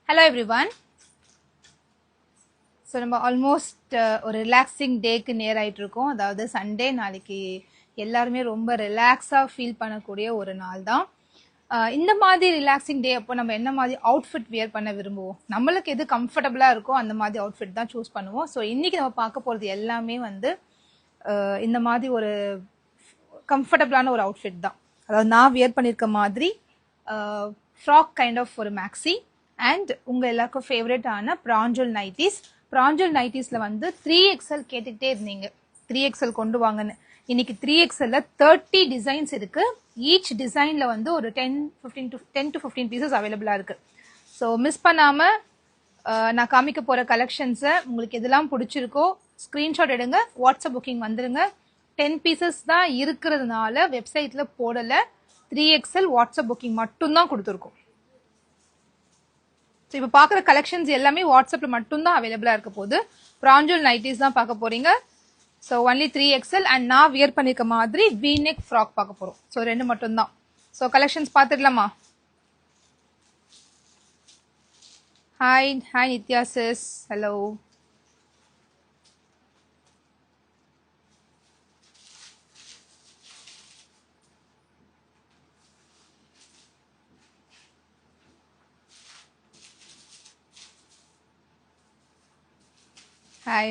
Hello everyone. So நம்ம almost ஒரு relaxing டேக்கு நேர் ஆயிட்டு இருக்கோம். அதாவது சண்டே நாளைக்கு எல்லாருமே ரொம்ப ரிலாக்ஸா ஃபீல் பண்ணக்கூடிய ஒரு நாள் தான். இந்த மாதிரி ரிலாக்ஸிங் டே அப்போ நம்ம என்ன மாதிரி அவுட்ஃபிட் வியர் பண்ண விரும்புவோம்? நம்மளுக்கு எது கம்ஃபர்டபுளா இருக்கோ அந்த மாதிரி அவுட்ஃபிட் தான் சூஸ் பண்ணுவோம். ஸோ இன்னைக்கு நம்ம பார்க்க போறது எல்லாமே வந்து இந்த மாதிரி ஒரு கம்ஃபர்டபுளான ஒரு அவுட்ஃபிட் தான். அதாவது நான் வியர் பண்ணியிருக்க மாதிரி ஃப்ராக் கைண்ட் ஆஃப் ஒரு மேக்ஸி அண்ட் உங்க எல்லாருக்கும் ஃபேவரட்டான பிராஞ்சல் நைட்டிஸ். பிராஞ்சல் நைட்டிஸ்ல வந்து 3XL கேட்டுக்கிட்டே இருந்தீங்க, 3XL கொண்டு வாங்கன்னு. இன்னைக்கு 3XLல 30 டிசைன்ஸ் இருக்கு. ஈச் டிசைன்ல வந்து ஒரு 10 to 15 பீசஸ் அவைலபிளா இருக்கு. ஸோ மிஸ் பண்ணாம நான் காமிக்க போற கலெக்ஷன்ஸை உங்களுக்கு எதெல்லாம் பிடிச்சிருக்கோ ஸ்கிரீன்ஷாட் எடுங்க, வாட்ஸ்அப் புக்கிங் வந்துருங்க. 10 பீசஸ் தான் இருக்கிறதுனால வெப்சைட்ல போடல, 3XL வாட்ஸ்அப் புக்கிங் மட்டும்தான் கொடுத்துருக்கோம். ஸோ இப்போ பார்க்குற கலெக்ஷன்ஸ் எல்லாமே வாட்ஸ்அப்ல மட்டும்தான் அவைலபிளா இருக்க போகுது. பிராஞ்சல் நைட்டிஸ் தான் பார்க்க போறீங்க. ஸோ ஒன்லி 3XL அண்ட் நான் வியர் பண்ணிருக்க மாதிரி V-neck ஃப்ராக் பார்க்க போறோம். ஸோ ரெண்டு மட்டும்தான். ஸோ கலெக்ஷன்ஸ் பார்த்துடலாமா? Hi hi Nithya sis, hello.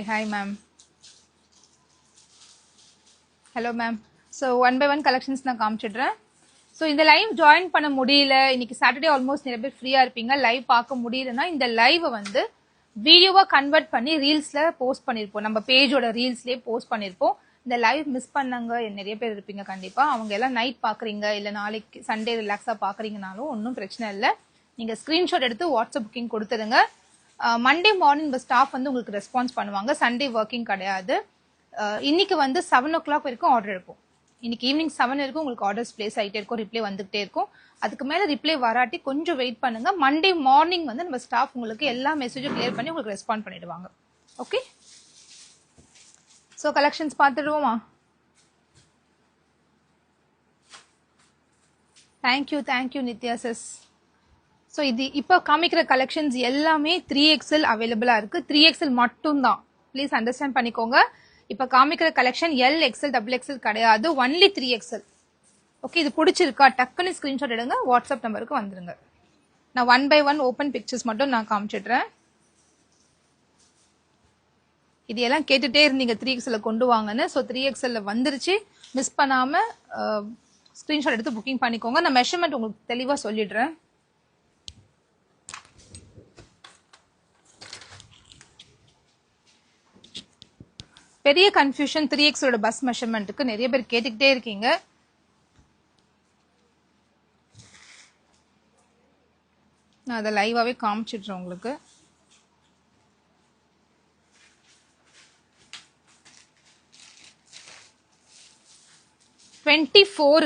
Hi ma'am, hello ma'am. So one by one collections நான் காமிச்சிடுறேன். ஸோ இந்த லைவ் ஜாயின் பண்ண முடியல, இன்னைக்கு சாட்டர்டே ஆல்மோஸ்ட் நிறைய பேர் ஃப்ரீயா இருப்பீங்க. லைவ் பார்க்க முடியலன்னா இந்த லைவை வந்து வீடியோவா கன்வெர்ட் பண்ணி ரீல்ஸ்ல போஸ்ட் பண்ணிருப்போம், நம்ம பேஜோட ரீல்ஸ்லயே போஸ்ட் பண்ணிருப்போம். இந்த லைவ் மிஸ் பண்ணாங்க நிறைய பேர் இருப்பீங்க கண்டிப்பா. அவங்க எல்லாம் நைட் பாக்குறீங்க இல்ல நாளைக்கு சண்டே ரிலாக்ஸா பாக்குறீங்கனாலும் ஒன்றும் பிரச்சனை இல்லை. நீங்க ஸ்கிரீன்ஷாட் எடுத்து வாட்ஸ்அப் புக்கிங் கொடுத்துருங்க. மண்டே மார்னிங் இந்த ஸ்டாஃப் வந்து உங்களுக்கு ரெஸ்பான்ஸ் பண்ணுவாங்க. சண்டே ஒர்க்கிங் கிடையாது. இன்னைக்கு வந்து 7 o'clock வரைக்கும் ஆர்டர் இருக்கும். இன்னைக்கு ஈவினிங் 7 வரைக்கும் உங்களுக்கு ஆர்டர்ஸ் பிளேஸ் ஆகிட்டே இருக்கும், ரிப்ளை வந்துகிட்டே இருக்கும். அதுக்கு மேல ரிப்ளை வராட்டி கொஞ்சம் வெயிட் பண்ணுங்க. மண்டே மார்னிங் வந்து நம்ம ஸ்டாஃப் உங்களுக்கு எல்லா மெசேஜும் கிளியர் பண்ணி உங்களுக்கு ரெஸ்பாண்ட் பண்ணிடுவாங்க. ஓகே, ஸோ கலெக்ஷன்ஸ் பார்த்துடுவோமா? Thank you Nithya sis. ஸோ இது இப்போ காமிக்கிற கலெக்ஷன்ஸ் எல்லாமே 3XL அவைலபிளா இருக்கு. 3XL மட்டும்தான், ப்ளீஸ் அண்டர்ஸ்டாண்ட் பண்ணிக்கோங்க. இப்போ காமிக்கிற கலெக்ஷன் LXL XXL கிடையாது, ஒன்லி 3XL. ஓகே, இது பிடிச்சிருக்கா டக்குன்னு ஸ்கிரீன்ஷாட் எடுங்க, வாட்ஸ்அப் நம்பருக்கு வந்துருங்க. நான் one by one open pictures மட்டும் நான் காமிச்சிடுறேன். இது எல்லாம் கேட்டுட்டே இருந்தீங்க 3XL கொண்டு வாங்கன்னு. ஸோ 3XL வந்துருச்சு, மிஸ் பண்ணாம ஸ்கிரீன்ஷாட் எடுத்து புக்கிங் பண்ணிக்கோங்க. நான் மெஷர்மெண்ட் உங்களுக்கு தெளிவாக சொல்லிடுறேன். பெரிய கன்ஃபியூஷன் 3XLோட பஸ் மெஷர்மெண்ட்டுக்கு நிறைய பேர் கேட்டுக்கிட்டே இருக்கீங்க. நான் அதை லைவாவே காமிச்சிடுறேன் உங்களுக்கு.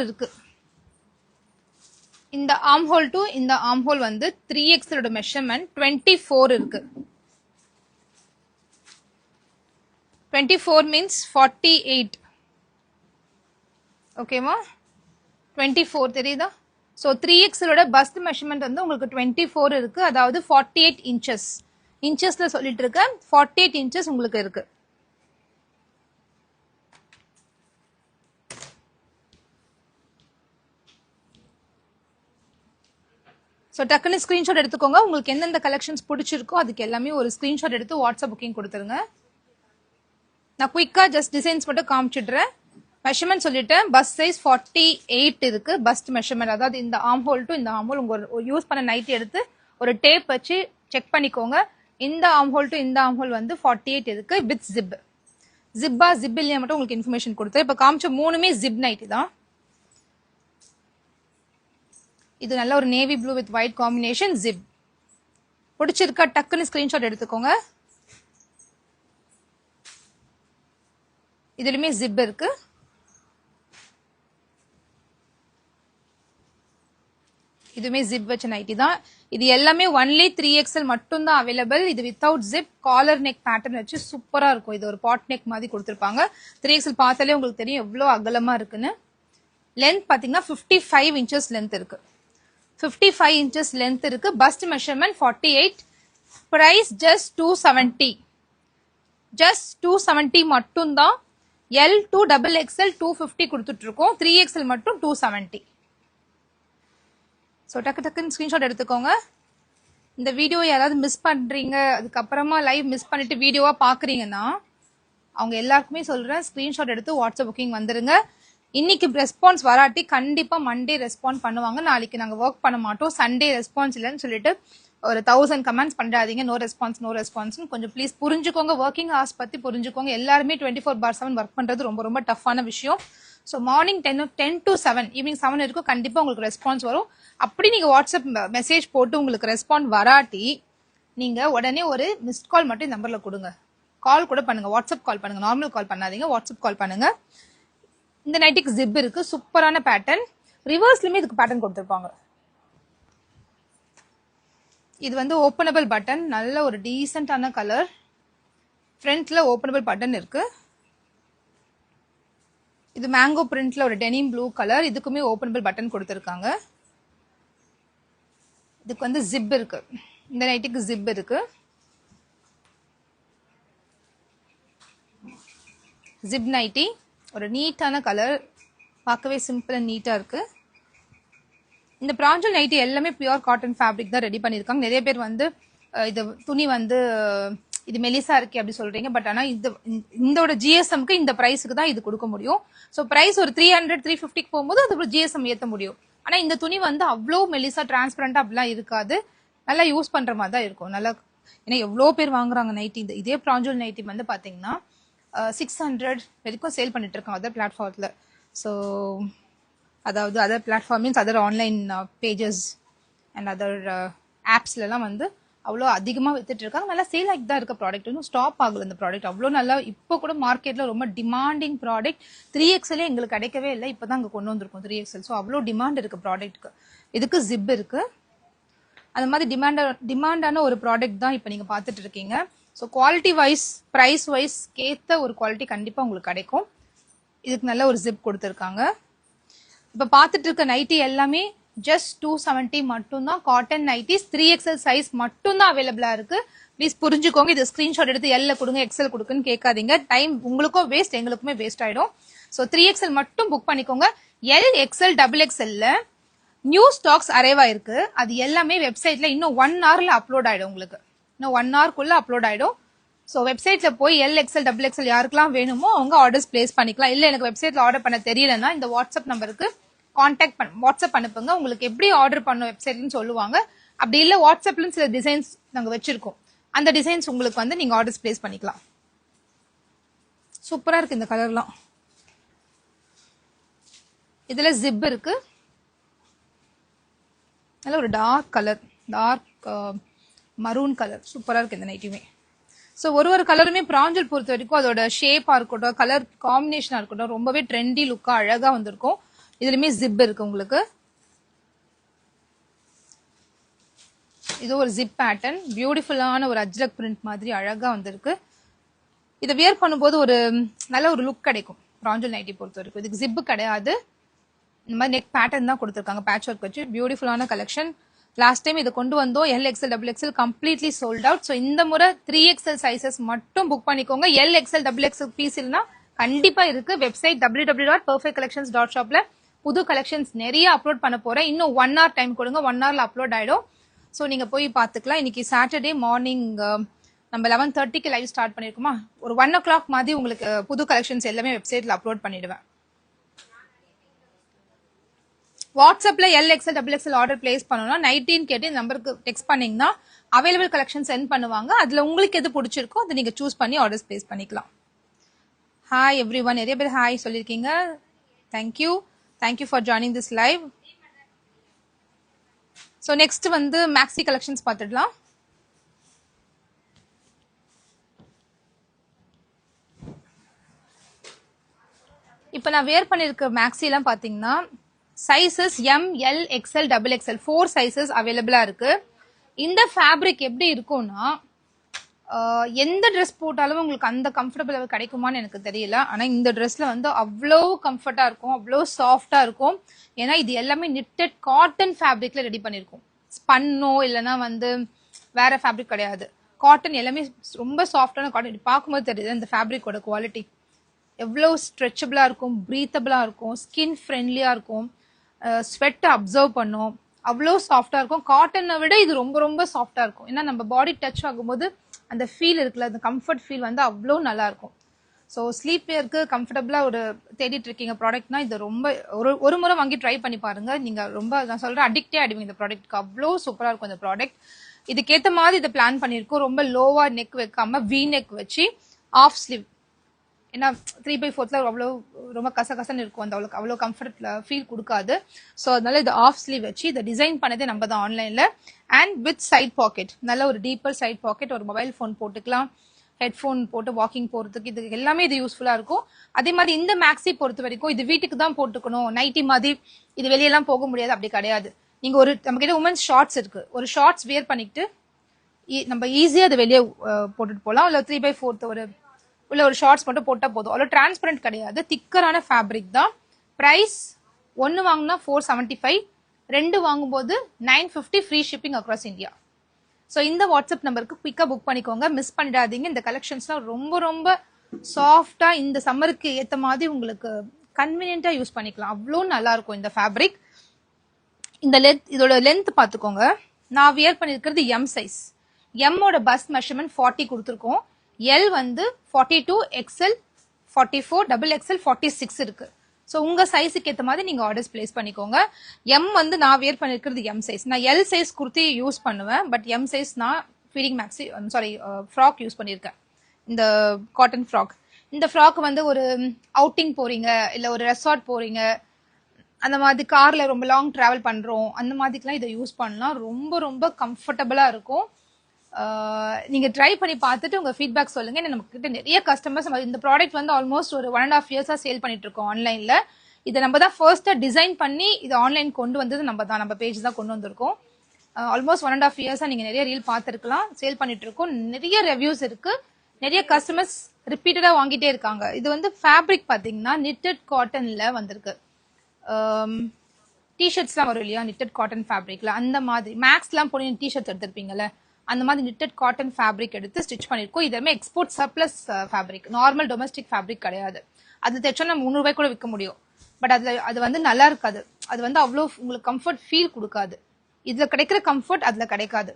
இருக்கு. இந்த ஆர்ம் ஹோல் டு இந்த ஆர்ம் ஹோல் வந்து 3XLோட மெஷர்மெண்ட் 24 இருக்கு. 24 means 48. ஓகேவா? 24 தெரியுதா? ஸோ 3XLோட பஸ்ட் மெஷர்மெண்ட் வந்து உங்களுக்கு 24 இருக்கு, அதாவது 48 inches. இன்ச்சஸ்ல சொல்லிட்டு இருக்க 48 inches உங்களுக்கு இருக்கு. ஸோ டக்குன்னு ஸ்கிரீன்ஷாட் எடுத்துக்கோங்க. உங்களுக்கு எந்தெந்த கலெக்ஷன்ஸ் பிடிச்சிருக்கோ அதுக்கு எல்லாமே ஒரு ஸ்கிரீன்ஷாட் எடுத்து வாட்ஸ்அப் புக்கிங் கொடுத்துருங்க. நான் குயிக்கா ஜஸ்ட் டிசைன்ஸ் மட்டும் காமிச்சிடுறேன். மெஷர்மெண்ட் சொல்லிட்டேன். பஸ் சைஸ் 48 இருக்கு பஸ்ட் மெஷர்மெண்ட். அதாவது இந்த ஆர்ம் ஹோல் டு இந்த ஆர்ம் ஹோல் உங்க யூஸ் பண்ண நைட்டி எடுத்து ஒரு டேப் வச்சு செக் பண்ணிக்கோங்க. இந்த ஆர்ம் ஹோல் டு இந்த ஆர்ம் ஹோல் வந்து 48 இருக்கு வித் ஜிப். ஜிப்பா ஜிப் இல்லையா மட்டும் உங்களுக்கு இன்ஃபர்மேஷன் கொடுத்தேன். இப்போ காமிச்ச மூணுமே ஜிப் நைட்டி தான். இது நல்ல ஒரு navy blue with white combination zip. பிடிச்சிருக்கா டக்குன்னு ஸ்கிரீன்ஷாட் எடுத்துக்கோங்க. இதுலயுமே ஜிப் இருக்கு. இதுமே ஜிப் வச்ச நைட்டி தான். இது எல்லாமே ஒன்லி 3XL மட்டும் தான் அவைலபிள். இது without zip collar neck pattern வச்சு சூப்பரா இருக்கும். இது ஒரு பாட் நெக் மாதிரி கொடுத்துருப்பாங்க. 3XL பார்த்தாலே உங்களுக்கு தெரியும் எவ்வளவு அகலமா இருக்குன்னு. லென்த் பாத்தீங்கன்னா 55 inches லென்த் இருக்கு. 55 inches length இருக்கு. bust measurement 48. price just 270. just 270 மட்டும் தான். L to XXL 250 கொடுத்துட்டு இருக்கோம். 3XL மட்டும் 270. ஸோ டக்குன்னு ஸ்கிரீன்ஷாட் எடுத்துக்கோங்க. இந்த வீடியோ யாராவது மிஸ் பண்றீங்க, அதுக்கப்புறமா லைவ் மிஸ் பண்ணிட்டு வீடியோவா பாக்குறீங்கன்னா அவங்க எல்லாருக்குமே சொல்றேன், ஸ்கிரீன்ஷாட் எடுத்து வாட்ஸ்அப் புக்கிங் வந்துருங்க. இன்னைக்கு ரெஸ்பான்ஸ் வராட்டி கண்டிப்பா மண்டே ரெஸ்பாண்ட் பண்ணுவாங்க. நாளைக்கு நாங்க ஒர்க் பண்ண மாட்டோம். சண்டே ரெஸ்பான்ஸ் இல்லைன்னு சொல்லிட்டு ஒரு 1000 கமெண்ட்ஸ் பண்ணாதீங்க. நோ ரெஸ்பான்ஸ் கொஞ்சம் ப்ளீஸ் புரிஞ்சுக்கோங்க. ஒர்க்கிங் ஹவர்ஸ் பத்தி புரிஞ்சுக்கோங்க. எல்லாருமே 24/7 ஒர்க் பண்றது ரொம்ப ரொம்ப டஃப்பான விஷயம். ஸோ மார்னிங் 10 to 7, ஈவினிங் 7 இருக்கும். கண்டிப்பா உங்களுக்கு ரெஸ்பான்ஸ் வரும். அப்படி நீங்க வாட்ஸ்அப் மெசேஜ் போட்டு உங்களுக்கு ரெஸ்பாண்ட் வராட்டி நீங்க உடனே ஒரு மிஸ்ட் கால் மட்டும் நம்பர்ல கொடுங்க. கால் கூட பண்ணுங்க, வாட்ஸ்அப் கால் பண்ணுங்க. நார்மல் கால் பண்ணாதீங்க, வாட்ஸ்அப் கால் பண்ணுங்க. இந்த நைட்டிக்கு ஜிப் இருக்கு, சூப்பரான பேட்டர்ன். ரிவர்ஸ்லயுமே இதுக்கு பேட்டர்ன் கொடுத்துருப்பாங்க. இது வந்து ஓப்பனபிள் பட்டன், நல்ல ஒரு டீசென்டான கலர். ஃப்ரண்ட்ல ஓப்பனபிள் பட்டன் இருக்கு. இது மேங்கோ பிரிண்ட்ல ஒரு டெனிம் ப்ளூ கலர். இதுக்குமே ஓப்பனபிள் பட்டன் கொடுத்துருக்காங்க. இதுக்கு வந்து ஜிப் இருக்கு. இந்த நைட்டிக்கு ஜிப் இருக்கு. ஜிப் நைட்டி ஒரு நீட்டான கலர், பார்க்கவே சிம்பிள் அண்ட் நீட்டா இருக்கு. இந்த பிராஞ்சல் நைட்டி எல்லாமே பியூர் காட்டன் ஃபேப்ரிக் தான் ரெடி பண்ணிருக்காங்க. நிறைய பேர் வந்து இது துணி வந்து இது மெலிசா இருக்கு அப்படி சொல்றீங்க. பட் ஆனா இதோட ஜிஎஸ்எம்க்கு இந்த பிரைஸுக்கு தான் இது கொடுக்க முடியும். ஸோ பிரைஸ் ஒரு 300-350 போகும்போது அது ஜிஎஸ்எம் ஏற்ற முடியும். ஆனா இந்த துணி வந்து அவ்வளோ மெலிசா டிரான்ஸ்பரண்டா அப்படிலாம் இருக்காது. நல்லா யூஸ் பண்ற மாதிரி தான் இருக்கும். நல்லா, ஏன்னா எவ்வளோ பேர் வாங்குறாங்க நைட்டி. இதே பிராஞ்சல் நைட்டி வந்து பாத்தீங்கன்னா 600 வரைக்கும் சேல் பண்ணிட்டு இருக்காங்க அதர் பிளாட்ஃபார்ம்ல. ஸோ அதாவது other platform means other online pages and other ஆப்ஸ்லாம் வந்து அவ்வளோ அதிகமாக வித்துட்டு இருக்காங்க. நல்லா சேல் ஆகிட்டு தான் இருக்க ப்ராடக்ட். இன்னும் ஸ்டாப் ஆகல இந்த ப்ராடக்ட். அவ்வளோ நல்லா இப்போ கூட மார்க்கெட்ல ரொம்ப டிமாண்டிங் ப்ராடக்ட். 3XL எங்களுக்கு கிடைக்கவே இல்லை, இப்போதான் அங்கே கொண்டு வந்திருக்கோம் 3XL. ஸோ அவ்வளோ டிமாண்ட் இருக்கு ப்ராடக்ட்க்கு. இதுக்கு ஜிப் இருக்கு. அந்த மாதிரி டிமாண்டான ஒரு ப்ராடக்ட் தான் இப்போ நீங்க பார்த்துட்டு இருக்கீங்க. So quality wise, price wise கேத்த ஒரு குவாலிட்டி கண்டிப்பா உங்களுக்கு கிடைக்கும். இதுக்கு நல்ல ஒரு ஜிப் கொடுத்துருக்காங்க. இப்ப பார்த்துட்டு இருக்க நைட்டி எல்லாமே ஜஸ்ட் 270 மட்டும்தான். காட்டன் நைட்டிஸ் 3XL சைஸ் மட்டும்தான் அவைலபிளா இருக்கு. ப்ளீஸ் புரிஞ்சுக்கோங்க. இது ஸ்கிரீன்ஷாட் எடுத்து எல்ல கொடுங்க, எக்ஸல் கொடுக்குன்னு கேட்காதீங்க. டைம் உங்களுக்கும் வேஸ்ட், எங்களுக்குமே வேஸ்ட் ஆயிடும். ஸோ 3XL மட்டும் புக் பண்ணிக்கோங்க. LXL XXL new stocks arrive ஆயிருக்கு. அது எல்லாமே வெப்சைட்ல இன்னும் 1 hourல அப்லோட் ஆயிடும். உங்களுக்கு இன்னும் 1 hourக்குள்ள அப்லோட் ஆயிடும். ஸோ வெப்சைட்ல போய் LXL XXL யாருக்கெல்லாம் வேணுமோ அவங்க ஆர்டர்ஸ் பிளேஸ் பண்ணிக்கலாம். இல்ல எனக்கு வெப்சைட்ல ஆர்டர் பண்ண தெரியலன்னா இந்த வாட்ஸ்அப் நம்பருக்கு வாட்ஸ்அப் அனுப்புங்க. உங்களுக்கு எப்படி ஆர்டர் பண்ணும் வெப்சைட்னு சொல்லுவாங்க. அப்படி இல்ல வாட்ஸ்அப்ல சில டிசைன்ஸ் நாங்க வச்சிருக்கோம். அந்த டிசைன்ஸ் உங்களுக்கு வந்து நீங்க ஆர்டர்ஸ் பிளேஸ் பண்ணிக்கலாம். சூப்பரா இருக்கு இந்த கலர்லாம். இதுல ஜிப் இருக்கு. நல்ல ஒரு dark colour, dark maroon colour. சூப்பரா இருக்கு இந்த நைட்டியுமே. ஸோ ஒரு கலருமே பிராஞ்சல் பொறுத்த வரைக்கும் அதோட ஷேப்பா இருக்கட்டும், கலர் காம்பினேஷனா இருக்கட்டும், ரொம்பவே ட்ரெண்டி லுக்கா அழகா வந்திருக்கும். இதுலயுமே ஜிப் இருக்கு உங்களுக்கு. இது ஒரு ஜிப் பேட்டர்ன், பியூட்டிஃபுல்லான ஒரு அஜ்ரக் பிரிண்ட் மாதிரி அழகா வந்திருக்கு. இதை வியர் பண்ணும்போது ஒரு நல்ல ஒரு லுக் கிடைக்கும் பிராஞ்சல் நைட்டி பொறுத்த வரைக்கும். இதுக்கு ஜிப்பு கிடையாது, இந்த மாதிரி நெக் பேட்டர்ன் தான் கொடுத்துருக்காங்க பேட்ச் ஒர்க் வச்சு. பியூட்டிஃபுல்லான கலெக்ஷன். லாஸ்ட் டைம் இதை கொண்டு வந்தோம். LXL XXL completely sold out. So இந்த முறை 3XL சைசஸ் மட்டும் புக் பண்ணிக்கோங்க. LXL XXL பீஸ் இல்லைன்னா கண்டிப்பா இருக்கு. வெப்சைட் www.perfectcollections.shopல புது கலெக்ஷன்ஸ் நிறைய அப்லோட் பண்ண போறேன். இன்னும் 1 hour டைம் கொடுங்க, 1 hourல அப்லோட் ஆயிடும். ஸோ நீங்க போய் பாத்துக்கலாம். இன்னைக்கு சாட்டர்டே மார்னிங் நம்ம 11:30க்கு லைவ் ஸ்டார்ட் பண்ணிருக்கோமா, ஒரு 1 o'clock மாதிரி உங்களுக்கு புது கலெக்ஷன்ஸ் எல்லாமே வெப்சைட்ல அப்லோட் பண்ணிடுவேன். வாட்ஸ்அப்ல LXL XXL ஆர்டர் பிளேஸ் பண்ணணும்னா 19 கேட்டு நம்பருக்கு டெக்ஸ்ட் பண்ணீங்கன்னா அவைலபிள் கலெக்ஷன் சென்ட் பண்ணுவாங்க. அதுல உங்களுக்கு எது பிடிச்சிருக்கோ அதை நீங்க சூஸ் பண்ணி ஆர்டர்ஸ் பிளேஸ் பண்ணிக்கலாம். ஹாய் எவ்ரி ஒன், நிறைய பேர் ஹாய் சொல்லியிருக்கீங்க. Thank you for joining this live. So next வந்து மேக்ஸி கலெக்ஷன்ஸ் பார்த்துடலாம். இப்போ நான் வேர் பண்ணிருக்க மேக்ஸி எல்லாம் பாத்தீங்கன்னா sizes ML XL XXL 4 sizes அவைலபிளா இருக்கு. இந்த ஃபேப்ரிக் எப்படி இருக்கும்னா எந்த ட்ரெஸ் போட்டாலும் உங்களுக்கு அந்த கம்ஃபர்டபுள் லெவல் கிடைக்குமான்னு எனக்கு தெரியல. ஆனால் இந்த ட்ரெஸ்ல வந்து அவ்வளோ கம்ஃபர்ட்டாக இருக்கும், அவ்வளோ சாஃப்டாக இருக்கும். ஏன்னா இது எல்லாமே நிட்டட் காட்டன் ஃபேப்ரிக்ல ரெடி பண்ணியிருக்கோம். ஸ்பன்னோ இல்லைன்னா வந்து வேற ஃபேப்ரிக் கிடையாது. காட்டன் எல்லாமே ரொம்ப சாஃப்டான காட்டன். பார்க்கும்போது தெரியுது இந்த ஃபேப்ரிக்கோட குவாலிட்டி எவ்வளோ ஸ்ட்ரெச்சபிளாக இருக்கும், ப்ரீத்தபிளாக இருக்கும், ஸ்கின் ஃப்ரெண்ட்லியாக இருக்கும், ஸ்வெட்டை அப்சர்வ் பண்ணும், அவ்வளோ சாஃப்டாக இருக்கும். காட்டனை விட இது ரொம்ப ரொம்ப சாஃப்டாக இருக்கும். ஏன்னா நம்ம பாடி டச் ஆகும்போது அந்த ஃபீல் இருக்குல்ல, அந்த கம்ஃபர்ட் ஃபீல் வந்து அவ்வளோ நல்லா இருக்கும். ஸோ ஸ்லீப் வேருக்கு கம்ஃபர்டபுளாக ஒரு தேடிட்டு இருக்கீங்க ப்ராடக்ட்னா இது ரொம்ப ஒரு முறை வாங்கி ட்ரை பண்ணி பாருங்க. நீங்கள் ரொம்ப நான் சொல்கிறேன் அடிக்டே ஆகிடுவீங்க இந்த ப்ராடக்ட்க்கு. அவ்வளோ சூப்பராக இருக்கும் இந்த ப்ராடக்ட். இதுக்கேற்ற மாதிரி இதை பிளான் பண்ணியிருக்கோம். ரொம்ப லோவாக நெக் வைக்காம வி நெக் வச்சு ஆஃப் ஸ்லீவ். ஏன்னா 3/4 அவ்வளோ ரொம்ப கசகசன்னு இருக்கும், அந்த அவ்வளோ கம்ஃபர்ட்ல ஃபீல் கொடுக்காது. ஸோ அதனால இது ஆஃப் ஸ்லீவ் வச்சு இதை டிசைன் பண்ணதே நம்ம தான் ஆன்லைனில். அண்ட் வித் சைட் பாக்கெட், நல்ல ஒரு டீப்பர் சைட் பாக்கெட், ஒரு மொபைல் ஃபோன் போட்டுக்கலாம், ஹெட்ஃபோன் போட்டு வாக்கிங் போகிறதுக்கு இது எல்லாமே இது யூஸ்ஃபுல்லாக இருக்கும். அதே மாதிரி இந்த மேக்ஸி பொறுத்த வரைக்கும் இது வீட்டுக்கு தான் போட்டுக்கணும், நைட்டி மாதிரி இது வெளியெல்லாம் போக முடியாது அப்படி கிடையாது. நீங்கள் ஒரு நம்ம கிட்ட உமன்ஸ் ஷார்ட்ஸ் இருக்கு, ஒரு ஷார்ட்ஸ் வியர் பண்ணிட்டு நம்ம ஈஸியாக அதை வெளியே போட்டுட்டு போகலாம். இல்லை 3/4 உள்ள ஒரு ஷார்ட்ஸ் மட்டும் போட்டால் போதும். அவ்வளோ டிரான்ஸ்பரண்ட் கிடையாது, திக்கரான ஃபேப்ரிக் தான். ப்ரைஸ் ஒன்று வாங்கினா 475, 2 வாங்கும்போது 950, free shipping across India. So இந்த வாட்ஸ்அப் நம்பருக்கு குயிக்காக புக் பண்ணிக்கோங்க, மிஸ் பண்ணிடாதீங்க. இந்த கலெக்ஷன்ஸ்லாம் ரொம்ப ரொம்ப சாஃப்டாக இந்த சம்மருக்கு ஏற்ற மாதிரி உங்களுக்கு கன்வீனியன்ட்டாக யூஸ் பண்ணிக்கலாம். அவ்வளோ நல்லா இருக்கும் இந்த ஃபேப்ரிக். இதோட லென்த் பார்த்துக்கோங்க. நான் வியர் பண்ணியிருக்கிறது எம் சைஸ். எம்மோட பஸ்ட் மெஷர்மெண்ட் 40 கொடுத்துருக்கோம். எல் வந்து 42, XL 44, XXL 46 இருக்கு. ஸோ உங்க சைஸுக்கு ஏற்ற மாதிரி நீங்க ஆர்டர்ஸ் பிளேஸ் பண்ணிக்கோங்க. எம் வந்து நான் வியர் பண்ணிருக்கிறது எம் சைஸ். நான் எல் சைஸ் குர்த்தி யூஸ் பண்ணுவேன், பட் எம் சைஸ் நான் ஃபீடிங் மேக்ஸி ஃப்ராக் யூஸ் பண்ணியிருக்கேன். இந்த காட்டன் ஃப்ராக். இந்த ஃப்ராக் வந்து ஒரு அவுட்டிங் போறீங்க, இல்லை ஒரு ரெசார்ட் போறீங்க, அந்த மாதிரி கார்ல ரொம்ப லாங் டிராவல் பண்றோம், அந்த மாதிரிக்கெல்லாம் இதை யூஸ் பண்ணலாம். ரொம்ப ரொம்ப கம்ஃபர்டபுளா இருக்கும். நீங்க ட்ரை பண்ணி பார்த்துட்டு உங்க ஃபீட்பேக் சொல்லுங்க. நம்ம கிட்ட நிறைய கஸ்டமர்ஸ் இந்த ப்ராடக்ட் வந்து ஆல்மோஸ்ட் ஒரு 1.5 இயர்ஸா சேல் பண்ணிட்டு இருக்கோம் ஆன்லைன்ல. இதை நம்ம தான் ஃபர்ஸ்டா டிசைன் பண்ணி இதை ஆன்லைன் கொண்டு வந்தது நம்ம பேஜ் தான் கொண்டு வந்திருக்கோம். ஆல்மோஸ்ட் 1.5 இயர்ஸா நீங்க நிறைய ரீல் பார்த்துருக்கலாம், சேல் பண்ணிட்டு இருக்கோம். நிறைய ரிவ்யூஸ் இருக்கு, நிறைய கஸ்டமர்ஸ் ரிப்பீட்டடா வாங்கிட்டே இருக்காங்க. இது வந்து ஃபேப்ரிக் பாத்தீங்கன்னா நிட்டட் காட்டன்ல வந்திருக்கு. டிஷர்ட்ஸ்லாம் வரும் இல்லையா நிட்டட் காட்டன் ஃபேப்ரிக்ல, அந்த மாதிரி மேக்ஸ்லாம் போய் டிஷர்ட்ஸ் எடுத்திருப்பீங்கல்ல, அந்த மாதிரி நிட்டட் காட்டன் ஃபேப்ரிக் எடுத்து ஸ்டிச் பண்ணிருக்கோம். இதுமே export surplus fabric, normal domestic fabric கிடையாது. அது தைச்சோன்னா நம்ம 300 ரூபாய் கூட விற்க முடியும். பட் அது வந்து நல்லா இருக்காது, அது வந்து அவ்வளோ உங்களுக்கு கம்ஃபர்ட் ஃபீல் கொடுக்காது. இதுல கிடைக்கிற கம்ஃபர்ட் அதுல கிடைக்காது.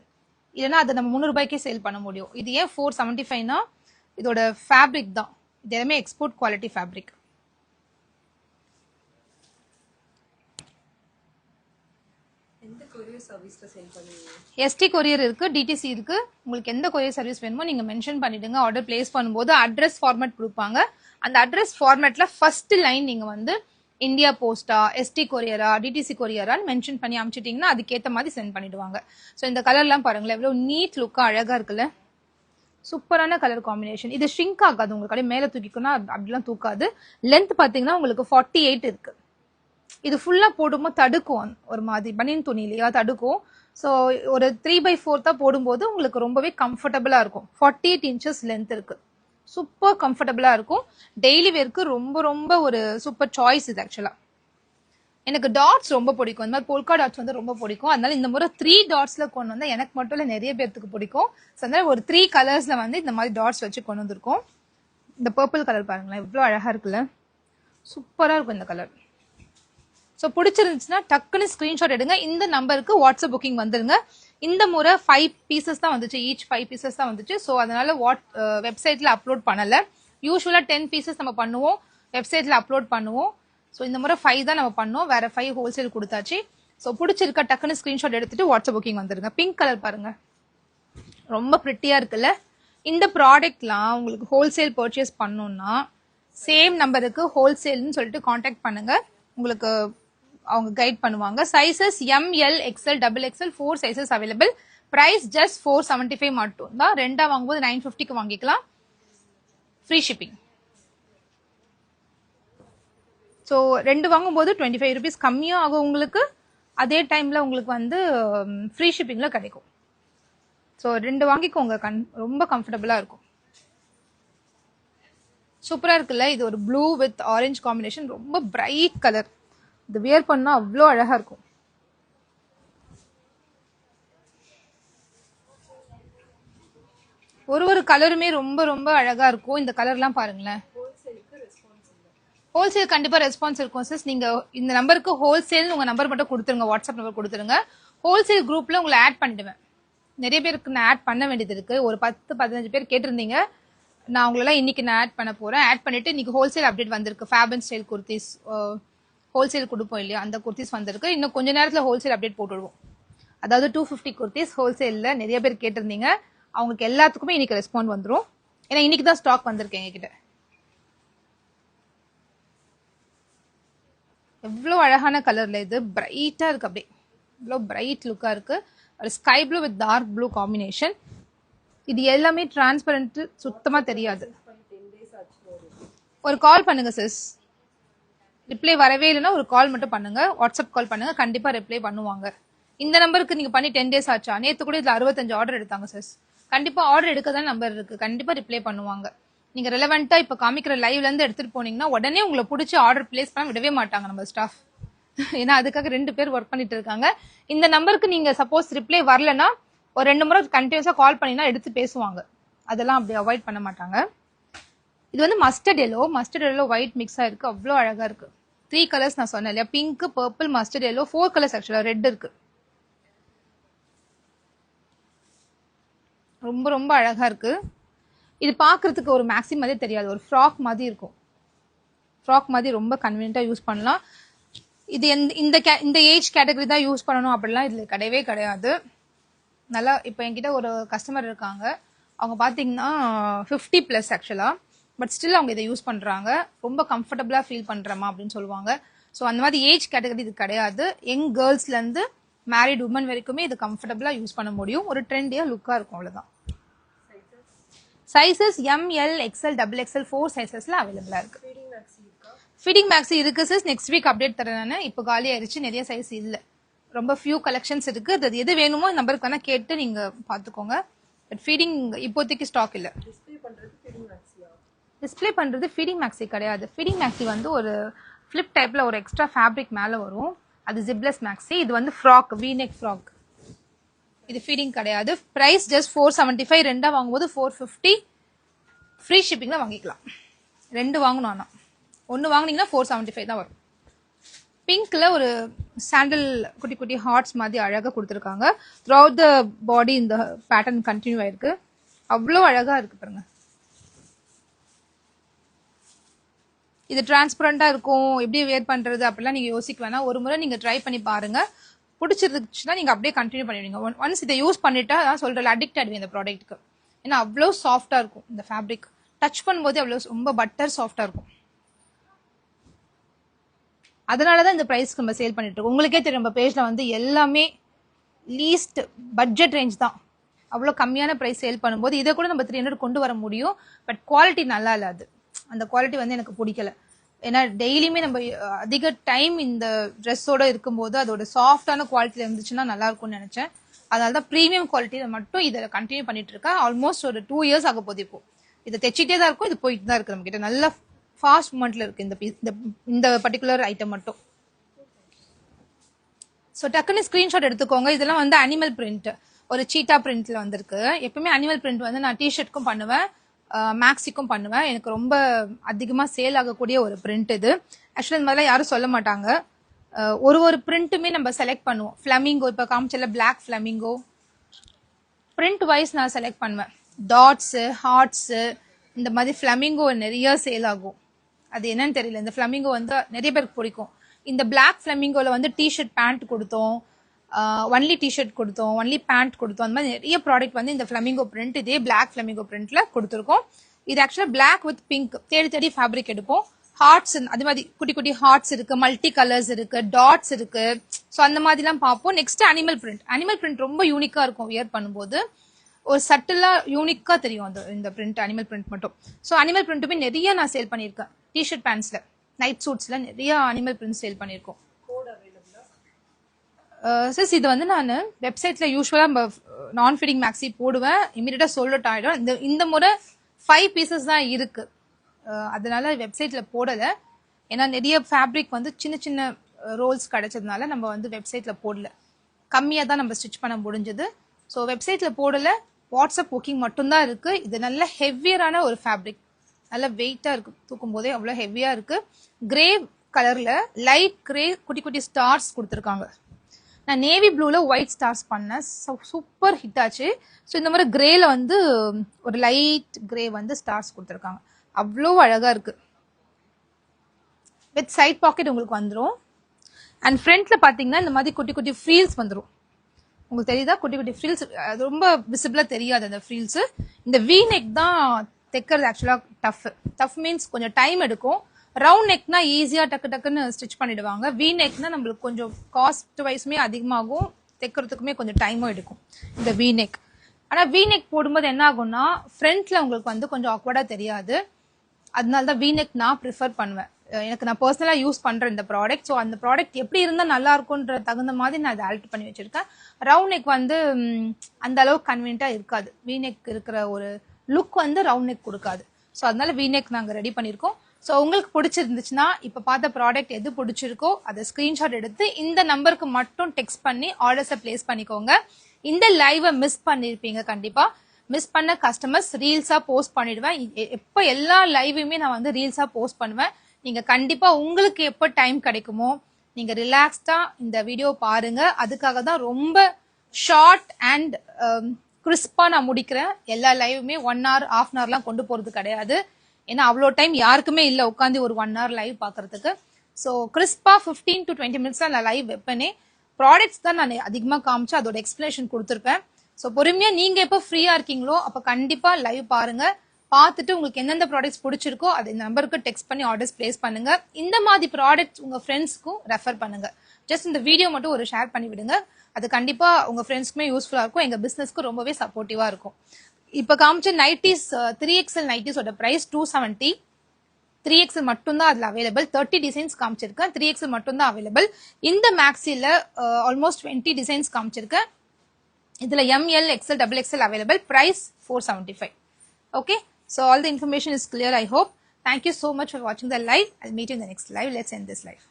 இல்லைன்னா அதை நம்ம 300 ரூபாய்க்கே சேல் பண்ண முடியும். இது ஏன் 475னா இதோட ஃபேப்ரிக் தான். இது எல்லாமே export quality fabric. ST courier இருக்கு, டிடிசி இருக்கு. உங்களுக்கு எந்த கொரியர் சர்வீஸ் வேணுமோ நீங்க மென்ஷன் பண்ணிடுங்க. ஆர்டர் பிளேஸ் பண்ணும்போது அட்ரஸ் ஃபார்மேட் கொடுப்பாங்க. அந்த அட்ரஸ் ஃபார்மேட்ல ஃபர்ஸ்ட் லைன் நீங்க வந்து இந்தியா போஸ்டா, எஸ்டி கொரியரா, டிடிசி கொரியரான்னு மென்ஷன் பண்ணி அனுப்பிச்சிட்டீங்கன்னா அதுக்கேற்ற மாதிரி சென்ட் பண்ணிடுவாங்க. ஸோ இந்த கலர்லாம் பாருங்களேன், எவ்வளோ நீட் லுக்கா அழகா இருக்குல்ல, சூப்பரான கலர் காம்பினேஷன். இது ஷ்ரிங்க் ஆகாது, உங்களுக்கு அப்படியே மேலே தூக்கிக்கணும் அப்படிலாம் தூக்காது. லென்த் பார்த்தீங்கன்னா உங்களுக்கு 48 இருக்கு. இது ஃபுல்லா போடும்போது தடுக்கும், ஒரு மாதிரி பனியன் துணி இல்லையா தடுக்கும். ஸோ ஒரு 3/4 தான் போடும்போது உங்களுக்கு ரொம்பவே கம்ஃபர்டபுளா இருக்கும். 48 inches லென்த் இருக்கு, சூப்பர் கம்ஃபர்டபுளா இருக்கும். டெய்லி வேருக்கு ரொம்ப ரொம்ப ஒரு சூப்பர் சாய்ஸ் இது. ஆக்சுவலா எனக்கு டாட்ஸ் ரொம்ப பிடிக்கும், இந்த மாதிரி போல்கா டாட்ஸ் வந்து ரொம்ப பிடிக்கும். அதனால இந்த முறை 3 டாட்ஸ்ல கொண்டு வந்தா எனக்கு மட்டும் இல்லை நிறைய பேருக்கு பிடிக்கும். ஸோ அதனால ஒரு 3 கலர்ஸ்ல வந்து இந்த மாதிரி டாட்ஸ் வச்சு கொண்டு வந்திருக்கோம். இந்த பர்பிள் கலர் பாருங்களேன், எவ்வளோ அழகா இருக்குல்ல, சூப்பரா இருக்கும் இந்த கலர். ஸோ பிடிச்சிருந்துச்சுன்னா டக்குன்னு ஸ்கிரீன்ஷாட் எடுங்க, இந்த நம்பருக்கு வாட்ஸ்அப் புக்கிங் வந்துருங்க. இந்த முறை 5 பீசஸ் தான் வந்துச்சு, ஈச் 5 பீசஸ் தான் வந்துச்சு. ஸோ அதனால வெப்சைட்ல அப்லோட் பண்ணல. யூஸ்வலா 10 பீசஸ் நம்ம பண்ணுவோம், வெப்சைட்ல அப்லோட் பண்ணுவோம். ஸோ இந்த முறை 5 தான் நம்ம பண்ணோம், வேற 5 ஹோல்சேல் கொடுத்தாச்சு. ஸோ பிடிச்சிருக்க டக்குன்னு ஸ்கிரீன்ஷாட் எடுத்துட்டு வாட்ஸ்அப் புக்கிங் வந்துருங்க. பிங்க் கலர் பாருங்க, ரொம்ப பிரிட்டியா இருக்குல்ல. இந்த ப்ராடக்ட்லாம் உங்களுக்கு ஹோல்சேல் பர்ச்சேஸ் பண்ணணும்னா சேம் நம்பருக்கு ஹோல்சேல்னு சொல்லிட்டு கான்டாக்ட் பண்ணுங்க, உங்களுக்கு அவங்க கைட் பண்ணுவாங்க. Sizes ML XL XXL 4 sizes available. Price just 475 மட்டும் தான். ரெண்டா வாங்கும்போது 950க்கு வாங்கிக்கலாம், ஃப்ரீ ஷிப்பிங். ஸோ 2 வாங்கும்போது 25 rupees கம்மியும் ஆகும் உங்களுக்கு, அதே டைம்ல உங்களுக்கு வந்து ஃப்ரீ ஷிப்பிங்ல கிடைக்கும். ஸோ 2 வாங்கிக்கோங்க, ரொம்ப கம்ஃபர்டபுளாக இருக்கும். சூப்பராக இருக்குல்ல? இது ஒரு ப்ளூ வித் ஆரஞ்சு காம்பினேஷன், ரொம்ப பிரைட் கலர். இது வியர் பண்ணால் அவ்வளோ அழகாக இருக்கும். ஒரு கலருமே ரொம்ப ரொம்ப அழகாக இருக்கும். இந்த கலர்லாம் பாருங்களேன். ஹோல்சேல் கண்டிப்பாக ரெஸ்பான்ஸ் இருக்கும் சிஸ். நீங்கள் இந்த நம்பருக்கு ஹோல்சேல் உங்கள் நம்பர் மட்டும் கொடுத்துருங்க, வாட்ஸ்அப் நம்பர் கொடுத்துருங்க. ஹோல்சேல் குரூப்பில் உங்களை ஆட் பண்ணிடுவேன். நிறைய பேருக்கு நான் ஆட் பண்ண வேண்டியது இருக்குது. ஒரு 10-15 பேர் கேட்டிருந்தீங்க. நான் உங்களெல்லாம் இன்னைக்கு நான் ஆட் பண்ண போகிறேன். ஆட் பண்ணிவிட்டு இன்னைக்கு ஹோல்சேல் அப்டேட் வந்திருக்கு. ஃபேப் அண்ட் ஸ்டைல் குர்த்திஸ் ஹோல்சேல் கொடுப்போம் இல்லையா, அந்த குர்த்திஸ் வந்திருக்கு. இன்னும் கொஞ்ச நேரத்தில் ஹோல்சேல் அப்டேட் போட்டுவிடுவோம். அதாவது 250 குர்த்திஸ் ஹோல்சேலில் நிறைய பேர் கேட்டிருந்தீங்க. அவங்களுக்கு எல்லாத்துக்குமே இன்னைக்கு ரெஸ்பாண்ட் வந்துடும். ஏன்னா இன்னைக்கு தான் ஸ்டாக் வந்திருக்கு எங்ககிட்ட. எவ்வளோ அழகான கலர்ல இது, பிரைட்டா இருக்கு. அப்படியே இவ்வளோ பிரைட் லுக்கா இருக்கு. ஒரு sky blue with dark blue combination. இது எல்லாமே டிரான்ஸ்பரண்ட், சுத்தமா தெரியாது. ஒரு கால் பண்ணுங்க சிஸ். ரிப்ளை வரவே இல்லைன்னா ஒரு கால் மட்டும் பண்ணுங்க, வாட்ஸ்அப் கால் பண்ணுங்க, கண்டிப்பா ரிப்ளை பண்ணுவாங்க. இந்த நம்பருக்கு நீங்க பண்ணி 10 days ஆச்சா? நேற்று கூட இதுல 65 ஆர்டர் எடுத்தாங்க சிஸ். கண்டிப்பா ஆர்டர் எடுக்க தான் நம்பர் இருக்கு, கண்டிப்பா ரிப்ளை பண்ணுவாங்க. நீங்க ரெலவெண்டா இப்ப காமிக்கிற லைவ்ல இருந்து எடுத்துட்டு போனீங்கன்னா உடனே உங்களை பிடிச்சி ஆர்டர் பிளேஸ் பண்ண விடவே மாட்டாங்க நம்ம ஸ்டாஃப். ஏன்னா அதுக்காக 2 பேர் ஒர்க் பண்ணிட்டு இருக்காங்க. இந்த நம்பருக்கு நீங்க சப்போஸ் ரிப்ளை வரலன்னா ஒரு 2 முறை கண்டினியூஸா கால் பண்ணினா எடுத்து பேசுவாங்க. அதெல்லாம் அப்படி அவாய்ட் பண்ண மாட்டாங்க. இது வந்து மஸ்டர்ட் எல்லோ ஒயிட் மிக்ஸ் ஆயிருக்கு, அவ்வளோ அழகா இருக்கு. 3 கலர்ஸ் நான் சொன்னேன் இல்லையா, pink, purple, mustard yellow, 4 colours ஆக்சுவலா, ரெட் இருக்கு. ரொம்ப ரொம்ப அழகா இருக்கு. இது பாக்குறதுக்கு ஒரு மேக்ஸி மாதிரி தெரியாது, ஒரு ஃப்ராக் மாதிரி இருக்கும். ஃப்ராக் மாதிரி ரொம்ப கன்வீனியன்ட்டா யூஸ் பண்ணலாம். இது இந்த ஏஜ் கேட்டகரி தான் யூஸ் பண்ணணும் அப்படிலாம் இதுல கிடையவே கிடையாது. நல்லா இப்போ என்கிட்ட ஒரு கஸ்டமர் இருக்காங்க, அவங்க பார்த்தீங்கன்னா 50+ ஆக்சுவலா, பட் ஸ்டில் அவங்க இதை யூஸ் பண்றாங்க. ரொம்ப கம்ஃபர்டபுளா ஃபீல் பண்றமா அப்படின்னு சொல்லுவாங்க. ஸோ அந்த மாதிரி ஏஜ் கேட்டகரி இது கிடையாது. யங் கேர்ள்ஸ்ல இருந்து மேரிட் உமன் வரைக்குமே இது கம்ஃபர்டபுளா யூஸ் பண்ண முடியும். ஒரு ட்ரெண்டியா லுக்கா இருக்கும், அவ்வளவுதான். சைசஸ் ML XL XXL 4 சைசஸ்ல அவைலபிளா இருக்கு. ஃபீடிங் மேக்ஸி இருக்கு சிஸ், நெக்ஸ்ட் வீக் அப்டேட் தரேன் நான். இப்போ காலி ஆயிடுச்சு, நிறைய சைஸ் இல்ல, ரொம்ப ஃபியூ கலெக்ஷன்ஸ் இருக்கு. அது எது வேணுமோ நம்பருக்கு வேணா கேட்டு நீங்க பாத்துக்கோங்க. பட் ஃபீடிங் இப்போதைக்கு ஸ்டாக் இல்ல. டிஸ்ப்ளே பண்றது ஃபீடிங் மேக்ஸி கிடையாது. ஃபீடிங் மேக்ஸி வந்து ஒரு ஃபிளிப் டைப்ல ஒரு எக்ஸ்ட்ரா ஃபேப்ரிக் மேல வரும், அது ஜிப்லெஸ் மேக்ஸி. இது வந்து ஃப்ராக், வீநெக் ஃப்ராக். இது ஃபீடிங் கிடையாது. Price just 475. ரெண்டா வாங்கும்போது 450. ஃப்ரீ ஷிப்பிங்ல வாங்கிக்கலாம். 2 வாங்கணும், ஆனா 1 வாங்கினீங்கன்னா 475 தான் வரும். பிங்க்ல ஒரு சாண்டல் குட்டி குட்டி ஹார்ட்ஸ் மாதிரி அழகா கொடுத்துருக்காங்க. த்ரூ அவுட் த பாடி இந்த பேட்டர்ன் கண்டினியூ ஆயிருக்கு, அவ்வளோ அழகா இருக்கு பாருங்க. இது டிரான்ஸ்பரண்டா இருக்கும், எப்படி வேர் பண்றது அப்படிலாம் நீங்க யோசிக்க வேணாம். ஒரு முறை நீங்க ட்ரை பண்ணி பாருங்க, பிடிச்சிருந்துச்சுன்னா நீங்க அப்படியே கண்டினியூ பண்ணிடுவீங்க. ஒன்ஸ் இதை யூஸ் பண்ணிட்டா நான் சொல்றேன், அடிக்ட் ஆயிடுவீங்க இந்த ப்ராடக்ட்டுக்கு. ஏன்னா அவ்வளோ சாஃப்டா இருக்கும் இந்த ஃபேப்ரிக். டச் பண்ணும்போது அவ்வளோ ரொம்ப பட்டர் சாஃப்டா இருக்கும். அதனாலதான் இந்த பிரைஸ்க்கு நம்ம சேல் பண்ணிட்டு இருக்கோம். உங்களுக்கே தெரியும், நம்ம பேஜ்ல வந்து எல்லாமே லீஸ்ட் பட்ஜெட் ரேஞ்ச் தான். அவ்வளோ கம்மியான பிரைஸ் சேல் பண்ணும்போது இதை கூட நம்ம 300 கொண்டு வர முடியும். பட் குவாலிட்டி நல்லா இல்லை, அது அந்த குவாலிட்டி வந்து எனக்கு பிடிக்கல. ஏன்னா டெய்லியுமே நம்ம அதிக டைம் இந்த ட்ரெஸ்ஸோட இருக்கும்போது அதோட சாஃப்டான குவாலிட்டியில் இருந்துச்சுன்னா நல்லா இருக்கும்னு நினைச்சேன். அதனால தான் ப்ரீமியம் குவாலிட்டியில மட்டும் இதை கண்டினியூ பண்ணிட்டு இருக்கேன். ஆல்மோஸ்ட் ஒரு 2 years ஆக போகுது. இப்போ இதை தைச்சிட்டே தான் இருக்கும், இது போயிட்டு தான் இருக்கு. நம்ம கிட்ட நல்ல ஃபாஸ்ட் மூமெண்ட்ல இருக்கு இந்த பர்டிகுலர் ஐட்டம் மட்டும். ஸோ டக்குன்னு ஸ்கிரீன்ஷாட் எடுத்துக்கோங்க. இதெல்லாம் வந்து அனிமல் பிரிண்ட், ஒரு சீட்டா பிரிண்ட்ல வந்திருக்கு. எப்பவுமே அனிமல் பிரிண்ட் வந்து நான் டிஷர்ட்க்கும் பண்ணுவேன், மேக்ஸிக்கும் பண்ணுவேன். எனக்கு ரொம்ப அதிகமாக சேல் ஆகக்கூடிய ஒரு பிரிண்ட் இது. ஆக்சுவலி இந்த மாதிரிலாம் யாரும் சொல்ல மாட்டாங்க. ஒரு பிரிண்ட்டுமே நம்ம செலக்ட் பண்ணுவோம். ஃபிளமிங்கோ, இப்போ காமிச்சல பிளாக் ஃபிளமிங்கோ, பிரிண்ட் வைஸ் நான் செலக்ட் பண்ணுவேன். டாட்ஸு, ஹார்ட்ஸு, இந்த மாதிரி ஃபிளமிங்கோ நிறைய சேல் ஆகும். அது என்னன்னு தெரியல, இந்த ஃபிளமிங்கோ வந்து நிறைய பேருக்கு பிடிக்கும். இந்த பிளாக் ஃபிளமிங்கோல வந்து டிஷர்ட் பேண்ட் கொடுத்தோம், ஒன்லி டிஷர்ட் கொடுத்தோம், ஒன்லி பேண்ட் கொடுத்தோம். அந்த மாதிரி நிறைய ப்ராடக்ட் வந்து இந்த ஃபிளமிங்கோ பிரிண்ட், இதே பிளாக் ஃபிளமிங்கோ பிரிண்ட்ல கொடுத்துருக்கோம். இது ஆக்சுவலா பிளாக் வித் பிங்க் தேடி தேடி ஃபேப்ரிக் எடுப்போம். ஹார்ட்ஸ், அது மாதிரி குட்டி குட்டி ஹார்ட்ஸ் இருக்கு, மல்டி கலர்ஸ் இருக்கு, டாட்ஸ் இருக்கு. ஸோ அந்த மாதிரிலாம் பார்ப்போம். நெக்ஸ்ட் அனிமல் பிரிண்ட் ரொம்ப யூனிக்கா இருக்கும். வியர் பண்ணும்போது ஒரு சட்டிலா யூனிக்கா தெரியும் அந்த இந்த பிரிண்ட், அனிமல் பிரிண்ட் மட்டும். ஸோ அனிமல் பிரிண்ட்டுமே நிறைய நான் சேல் பண்ணியிருக்கேன். டிஷர்ட் பேண்ட்ஸ்ல, நைட் சூட்ஸ்ல நிறைய அனிமல் பிரிண்ட் சேல் பண்ணியிருக்கோம். சிஸ் இது வந்து நான் வெப்சைட்ல யூஸ்வலா நான் ஃபிட்டிங் மேக்ஸி போடுவேன், இமீடியட்டா சோல்ட் ஆயிடும். இந்த முறை 5 பீசஸ் தான் இருக்கு, அதனால வெப்சைட்ல போடல. ஏன்னா நிறைய ஃபேப்ரிக் வந்து சின்ன சின்ன ரோல்ஸ் கிடைச்சதுனால நம்ம வந்து வெப்சைட்ல போடல, கம்மியாக தான் நம்ம ஸ்டிச் பண்ண முடிஞ்சது. ஸோ வெப்சைட்ல போடல, வாட்ஸ்அப் புக்கிங் மட்டும்தான் இருக்கு. இது நல்ல ஹெவியரான ஒரு ஃபேப்ரிக், நல்ல வெயிட்டா இருக்கு, தூக்கும் போதே அவ்வளோ ஹெவியா இருக்கு. கிரே கலர்ல லைட் கிரே குட்டி குட்டி ஸ்டார்ஸ் கொடுத்துருக்காங்க. நான் நேவி ப்ளூல ஒயிட் ஸ்டார்ஸ் பண்ணேன், சூப்பர் ஹிட் ஆச்சு. ஸோ இந்த மாதிரி கிரேல வந்து ஒரு லைட் கிரே வந்து ஸ்டார்ஸ் கொடுத்துருக்காங்க, அவ்வளோ அழகா இருக்கு. வித் சைட் பாக்கெட் உங்களுக்கு வந்துடும். அண்ட் ஃப்ரண்ட்ல பாத்தீங்கன்னா இந்த மாதிரி குட்டி குட்டி ஃப்ரீல்ஸ் வந்துடும். உங்களுக்கு தெரியுதா, குட்டி குட்டி ஃப்ரீல்ஸ், அது ரொம்ப விசிபிளா தெரியாது அந்த ஃப்ரீல்ஸ். இந்த வி நெக் தான் தைக்கிறது ஆக்சுவலா டஃப் மீன்ஸ் கொஞ்சம் டைம் எடுக்கும். ரவுண்ட் நெக்னா ஈஸியா டக்கு டக்குன்னு ஸ்டிச் பண்ணிடுவாங்க. வி நெக்னா நம்மளுக்கு கொஞ்சம் காஸ்ட் வைஸ்மே அதிகமாகும், தைக்கிறதுக்குமே கொஞ்சம் டைமும் எடுக்கும் இந்த வி நெக். ஆனா வி நெக் போடும்போது என்ன ஆகும்னா ஃப்ரண்ட்ல உங்களுக்கு வந்து கொஞ்சம் ஆக்வர்டா தெரியாது. அதனால தான் வி நெக் நான் ப்ரிஃபர் பண்ணுவேன். எனக்கு நான் பர்சனலா யூஸ் பண்றேன் இந்த ப்ராடக்ட். ஸோ அந்த ப்ராடக்ட் எப்படி இருந்தா நல்லா இருக்கும்ன்ற தகுந்த மாதிரி நான் அதை ஆல்டர் பண்ணி வச்சிருக்கேன். ரவுண்ட் நெக் வந்து அந்த அளவுக்கு கன்வீனியன்ட்டா இருக்காது, வி நெக் இருக்கிற ஒரு லுக் வந்து ரவுண்ட் நெக் கொடுக்காது. ஸோ அதனால வி நெக் நாங்கள் ரெடி பண்ணியிருக்கோம். ஸோ உங்களுக்கு பிடிச்சிருந்துச்சுன்னா இப்போ பார்த்த ப்ராடக்ட் எது பிடிச்சிருக்கோ அதை ஸ்கிரீன்ஷாட் எடுத்து இந்த நம்பருக்கு மட்டும் டெக்ஸ்ட் பண்ணி ஆர்டர்ஸை பிளேஸ் பண்ணிக்கோங்க. இந்த லைவை மிஸ் பண்ணிருப்பீங்க, கண்டிப்பா மிஸ் பண்ண கஸ்டமர்ஸ் ரீல்ஸா போஸ்ட் பண்ணிடுவேன். எப்போ எல்லா லைவுமே நான் வந்து ரீல்ஸா போஸ்ட் பண்ணுவேன். நீங்க கண்டிப்பா உங்களுக்கு எப்போ டைம் கிடைக்குமோ நீங்க ரிலாக்ஸ்டா இந்த வீடியோ பாருங்க. அதுக்காக தான் ரொம்ப ஷார்ட் அண்ட் கிறிஸ்பா நான் முடிக்கிறேன். எல்லா லைவுமே 1 hour 1/2 hourலாம் கொண்டு போறது கிடையாது. ஏன்னா அவ்வளோ டைம் யாருக்குமே இல்லை உட்காந்து ஒரு 1 hour லைவ் பாக்குறதுக்கு. ஸோ கிறிஸ்பா 15 to 20 minutes தான் நான் லைவ் வைப்பேனே. ப்ராடக்ட்ஸ் தான் நான் அதிகமாக காமிச்சு அதோட எக்ஸ்பிளேஷன் கொடுத்துருப்பேன். ஸோ பொறுமையா நீங்க எப்போ ஃப்ரீயா இருக்கீங்களோ அப்ப கண்டிப்பா லைவ் பாருங்க. பார்த்துட்டு உங்களுக்கு எந்தெந்த ப்ராடக்ட்ஸ் பிடிச்சிருக்கோ அது இந்த நம்பருக்கு டெக்ஸ்ட் பண்ணி ஆர்டர்ஸ் பிளேஸ் பண்ணுங்க. இந்த மாதிரி ப்ராடக்ட்ஸ் உங்க ஃப்ரெண்ட்ஸ்க்கும் ரெஃபர் பண்ணுங்க. ஜஸ்ட் இந்த வீடியோ மட்டும் ஒரு ஷேர் பண்ணி விடுங்க, அது கண்டிப்பா உங்க ஃப்ரெண்ட்ஸ்க்குமே யூஸ்ஃபுல்லா இருக்கும், எங்க பிசினஸ்க்கு ரொம்பவே சப்போர்ட்டிவா இருக்கும். இப்ப காமிச்ச நைட்டிஸ் 3XL நைட்டிஸோட பிரைஸ் 270. 3XL மட்டும் தான் அதுல அவைலபிள். 30 டிசைன்ஸ் காமிச்சிருக்கேன், 3XL மட்டும் தான் அவைலபிள். இந்த மேக்ஸில ஆல்மோஸ்ட் 20 டிசைன்ஸ் காமிச்சிருக்கேன். இதுல ML, XL, XXL available. Price 475. Okay, so all the information is clear, I hope. Thank you so much for watching the live. I'll meet you in the next live. Let's end this live.